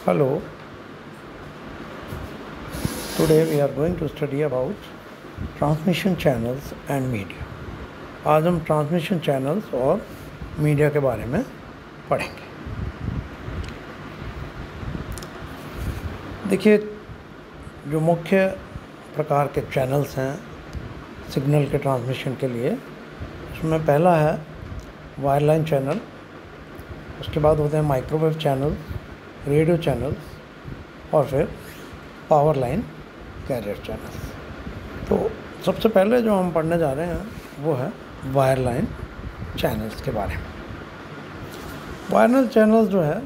Hello, today we are going to study about transmission channels and media. आज हम transmission channels और media के बारे में पढ़ेंगे। देखिए, जो मुख्य प्रकार के चैनल्स हैं सिग्नल के ट्रांसमिशन के लिए, उसमें पहला है वायरलाइन चैनल, उसके बाद होते हैं माइक्रोवेव चैनल, रेडियो चैनल्स और फिर पावर लाइन कैरियर चैनल्स। तो सबसे पहले जो हम पढ़ने जा रहे हैं वो है वायरलाइन चैनल्स के बारे में। वायरलाइन चैनल्स जो है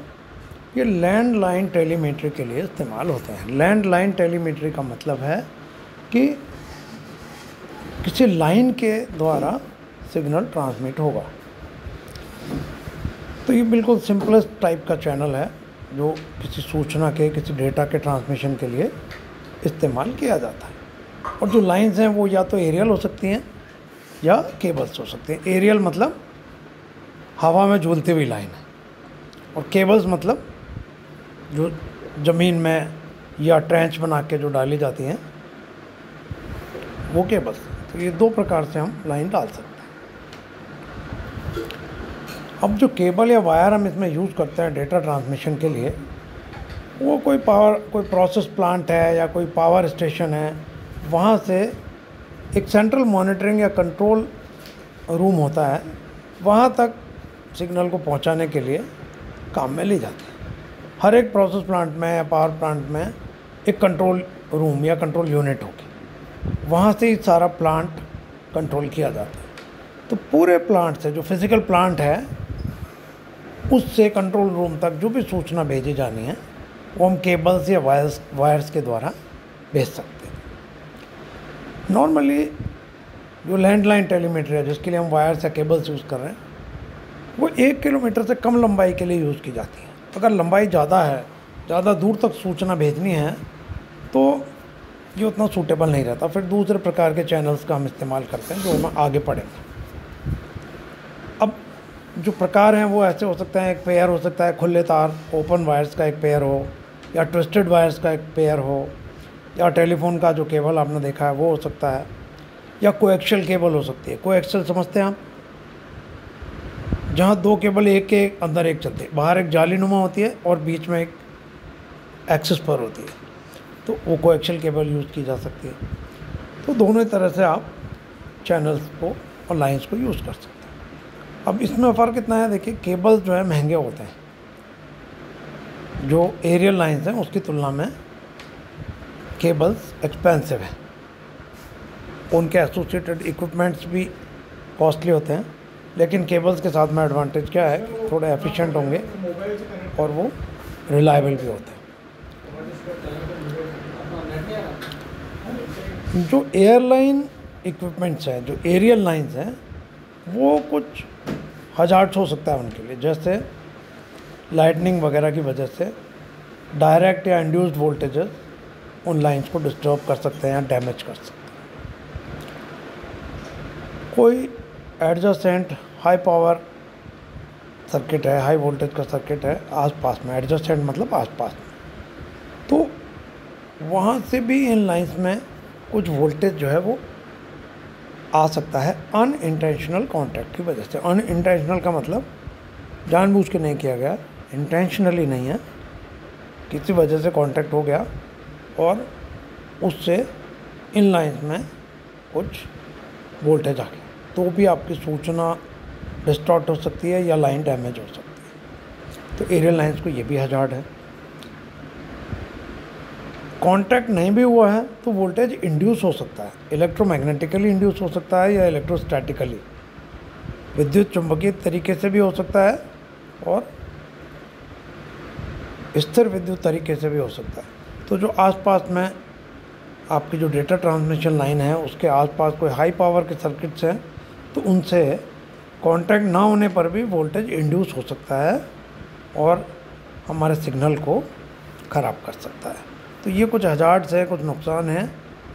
ये लैंडलाइन टेलीमेट्री के लिए इस्तेमाल होते हैं। लैंडलाइन टेलीमेट्री का मतलब है कि किसी लाइन के द्वारा सिग्नल ट्रांसमिट होगा। तो ये बिल्कुल सिंपलेस्ट टाइप का चैनल है जो किसी सूचना के, किसी डेटा के ट्रांसमिशन के लिए इस्तेमाल किया जाता है। और जो लाइंस हैं वो या तो एरियल हो सकती हैं या केबल्स हो सकती हैं। एरियल मतलब हवा में झूलती हुई लाइन है, और केबल्स मतलब जो ज़मीन में या ट्रेंच बना के जो डाली जाती हैं वो केबल्स। तो ये दो प्रकार से हम लाइन डाल सकते हैं। अब जो केबल या वायर हम इसमें यूज़ करते हैं डेटा ट्रांसमिशन के लिए, वो कोई प्रोसेस प्लांट है या कोई पावर स्टेशन है, वहाँ से एक सेंट्रल मॉनिटरिंग या कंट्रोल रूम होता है, वहाँ तक सिग्नल को पहुँचाने के लिए काम में ली जाती है। हर एक प्रोसेस प्लांट में या पावर प्लांट में एक कंट्रोल रूम या कंट्रोल यूनिट होगी, वहाँ से ही सारा प्लांट कंट्रोल किया जाता है। तो पूरे प्लांट से, जो फिज़िकल प्लांट है, उससे कंट्रोल रूम तक जो भी सूचना भेजी जानी है वो हम केबल्स या वायर्स के द्वारा भेज सकते हैं। नॉर्मली जो लैंडलाइन टेलीमेट्री है, जिसके लिए हम वायर्स या केबल्स यूज़ कर रहे हैं, वो 1 किलोमीटर से कम लंबाई के लिए यूज़ की जाती है। अगर लंबाई ज़्यादा है, ज़्यादा दूर तक सूचना भेजनी है, तो ये उतना सूटेबल नहीं रहता। फिर दूसरे प्रकार के चैनल्स का हम इस्तेमाल करते हैं, जो हम आगे पढ़ेंगे। अब जो प्रकार हैं वो ऐसे हो सकते हैं, एक पेयर हो सकता है खुले तार ओपन वायर्स का एक पेयर हो, या ट्विस्टेड वायर्स का एक पेयर हो, या टेलीफोन का जो केबल आपने देखा है वो हो सकता है, या कोएक्शियल केबल हो सकती है। कोएक्शियल समझते हैं आप, जहाँ दो केबल एक के अंदर एक चलते हैं, बाहर एक जालीनुमा होती है और बीच में एक एक्सिस पर होती है, तो वो कोएक्शियल केबल यूज़ की जा सकती है। तो दोनों तरह से आप चैनल्स को और लाइंस को यूज़ कर सकते हैं। अब इसमें फ़र्क इतना है, देखिए, केबल्स जो है महंगे होते हैं, जो एरियल लाइंस हैं उसकी तुलना में केबल्स एक्सपेंसिव है। उनके एसोसिएटेड इक्विपमेंट्स भी कॉस्टली होते हैं, लेकिन केबल्स के साथ में एडवांटेज क्या है कि थोड़े एफिशिएंट होंगे और वो रिलायबल भी होते हैं। जो एयरलाइन इक्विपमेंट्स हैं, जो एरियल लाइंस हैं, वो कुछ हजार्ड्स हो सकता है उनके लिए। जैसे लाइटनिंग वगैरह की वजह से डायरेक्ट या इंड्यूस्ड वोल्टेजेस उन लाइंस को डिस्टर्ब कर सकते हैं या डैमेज कर सकते हैं। कोई एडजेसेंट हाई पावर सर्किट है, हाई वोल्टेज का सर्किट है आसपास में, एडजेसेंट मतलब आसपास में, तो वहाँ से भी इन लाइंस में कुछ वोल्टेज जो है वो आ सकता है अनइंटेंशनल कॉन्टैक्ट की वजह से। अनइंटेंशनल का मतलब जानबूझ के नहीं किया गया, इंटेंशनली नहीं है, किसी वजह से कॉन्टैक्ट हो गया और उससे इन लाइंस में कुछ वोल्टेज आ गया, तो भी आपकी सूचना डिस्टॉर्ट हो सकती है या लाइन डैमेज हो सकती है। तो एरियल लाइंस को ये भी हजार्ड है। कांटेक्ट नहीं भी हुआ है तो वोल्टेज इंड्यूस हो सकता है, इलेक्ट्रोमैग्नेटिकली इंड्यूस हो सकता है या इलेक्ट्रोस्टैटिकली, विद्युत चुंबकीय तरीके से भी हो सकता है और स्थिर विद्युत तरीके से भी हो सकता है। तो जो आसपास में आपकी जो डेटा ट्रांसमिशन लाइन है उसके आसपास कोई हाई पावर के सर्किट्स हैं, तो उनसे कांटेक्ट ना होने पर भी वोल्टेज इंड्यूस हो सकता है और हमारे सिग्नल को ख़राब कर सकता है। तो ये कुछ हजार्ड्स है, कुछ नुकसान हैं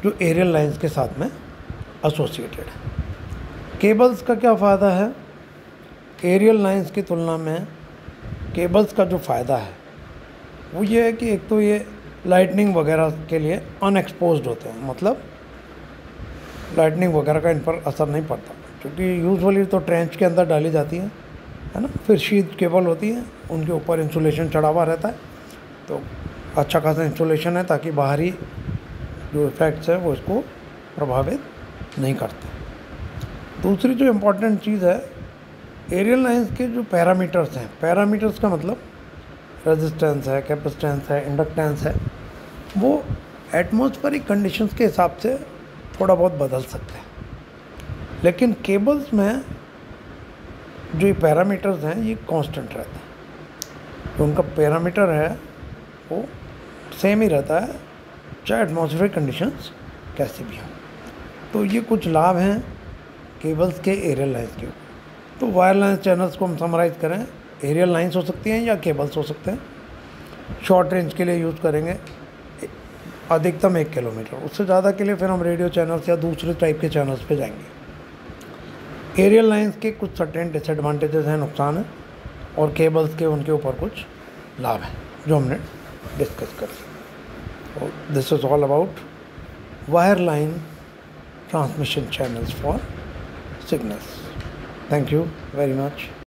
जो एरियल लाइंस के साथ में एसोसिएटेड है। केबल्स का क्या फ़ायदा है? एरियल लाइंस की तुलना में केबल्स का जो फ़ायदा है वो ये है कि एक तो ये लाइटनिंग वगैरह के लिए अनएक्सपोज्ड होते हैं, मतलब लाइटनिंग वगैरह का इन पर असर नहीं पड़ता, क्योंकि यूजुअली तो ट्रेंच के अंदर डाली जाती है ना। फिर शीट केबल होती है, उनके ऊपर इंसुलेशन चढ़ा हुआ रहता है, तो अच्छा खासा इंसुलेशन है ताकि बाहरी जो इफ़ेक्ट्स है वो इसको प्रभावित नहीं करते। दूसरी जो इम्पोर्टेंट चीज़ है, एरियल लाइंस के जो पैरामीटर्स हैं, पैरामीटर्स का मतलब रेजिस्टेंस है, कैपेसिटेंस है, इंडक्टेंस है, वो एटमॉस्फेरिक कंडीशंस के हिसाब से थोड़ा बहुत बदल सकते हैं। लेकिन केबल्स में जो ये पैरामीटर्स हैं ये कांस्टेंट रहता है, तो उनका पैरामीटर है वो सेम ही रहता है, चाहे एटमॉस्फेरिक कंडीशंस कैसी भी हों। तो ये कुछ लाभ हैं केबल्स के एरियल लाइंस के। तो वायर लाइंस चैनल्स को हम समराइज़ करें, एरियल लाइंस हो सकती हैं या केबल्स हो सकते हैं। शॉर्ट रेंज के लिए यूज़ करेंगे अधिकतम 1 किलोमीटर, उससे ज़्यादा के लिए फिर हम रेडियो चैनल्स या दूसरे टाइप के चैनल्स पे जाएंगे। एरियल लाइंस के कुछ सर्टेन डिसएडवांटेजेस हैं, नुकसान है, और केबल्स के उनके ऊपर कुछ लाभ हैं जो हमने डिस्कस कर। This is all about wire line transmission channels for signals. Thank you very much.